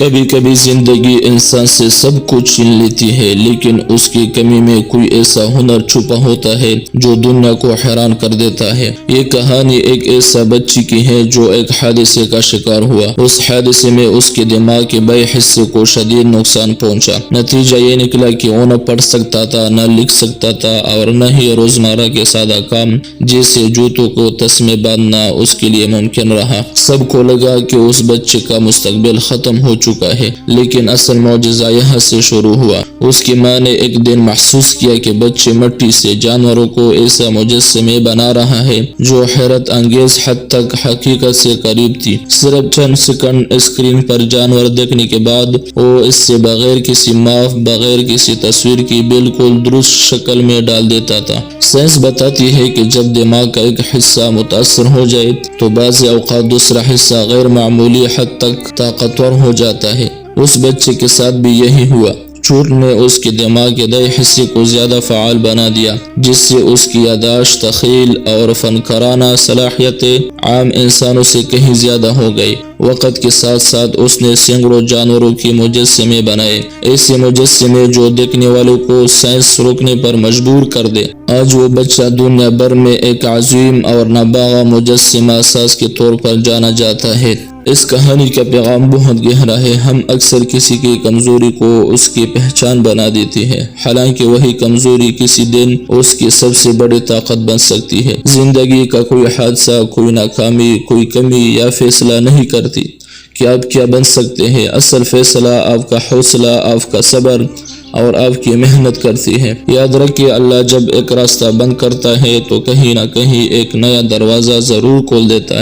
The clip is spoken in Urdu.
کبھی کبھی زندگی انسان سے سب کچھ چھین لیتی ہے، لیکن اس کی کمی میں کوئی ایسا ہنر چھپا ہوتا ہے جو دنیا کو حیران کر دیتا ہے۔ یہ کہانی ایک ایسا بچی کی ہے جو ایک حادثے کا شکار ہوا۔ اس حادثے میں اس کے دماغ کے بڑے حصے کو شدید نقصان پہنچا۔ نتیجہ یہ نکلا کہ وہ نہ پڑھ سکتا تھا، نہ لکھ سکتا تھا، اور نہ ہی روزمرہ کے سادہ کام جیسے جوتوں کو تس میں باندھنا اس کے لیے ممکن رہا۔ سب کو لگا کہ اس بچے کا مستقبل ختم ہو چکا ہے، لیکن اصل معجزہ یہاں سے شروع ہوا۔ اس کی ماں نے ایک دن محسوس کیا کہ بچے مٹی سے جانوروں کو ایسا مجسمے بنا رہا ہے جو حیرت انگیز حد تک حقیقت سے قریب تھی۔ صرف چند سیکنڈ اسکرین پر جانور دیکھنے کے بعد وہ اس سے بغیر کسی ماپ، بغیر کسی تصویر کی بالکل درست شکل میں ڈال دیتا تھا۔ سائنس بتاتی ہے کہ جب دماغ کا ایک حصہ متاثر ہو جائے تو بعض اوقات دوسرا حصہ غیر معمولی حد تک طاقتور ہو جاتا ہے۔ اس بچے کے ساتھ بھی یہی ہوا۔ چوٹ نے اس کے دماغ کے دائیں حصے کو زیادہ فعال بنا دیا، جس سے اس کی یادداشت، تخیل اور فنکارانہ صلاحیتیں عام انسانوں سے کہیں زیادہ ہو گئی۔ وقت کے ساتھ ساتھ اس نے سینکڑوں جانوروں کے مجسمے بنائے، ایسے مجسمے جو دیکھنے والوں کو سائنس روکنے پر مجبور کر دے۔ آج وہ بچہ دنیا بھر میں ایک عظیم اور نابغہ مجسمہ ساز کے طور پر جانا جاتا ہے۔ اس کہانی کا پیغام بہت گہرا ہے۔ ہم اکثر کسی کی کمزوری کو اس کی پہچان بنا دیتے ہیں، حالانکہ وہی کمزوری کسی دن اس کی سب سے بڑی طاقت بن سکتی ہے۔ زندگی کا کوئی حادثہ، کوئی ناکامی، کوئی کمی یا فیصلہ نہیں کرتی کہ آپ کیا بن سکتے ہیں۔ اصل فیصلہ آپ کا حوصلہ، آپ کا صبر اور آپ کی محنت کرتی ہے۔ یاد رکھیں، اللہ جب ایک راستہ بند کرتا ہے تو کہیں نہ کہیں ایک نیا دروازہ ضرور کھول دیتا ہے۔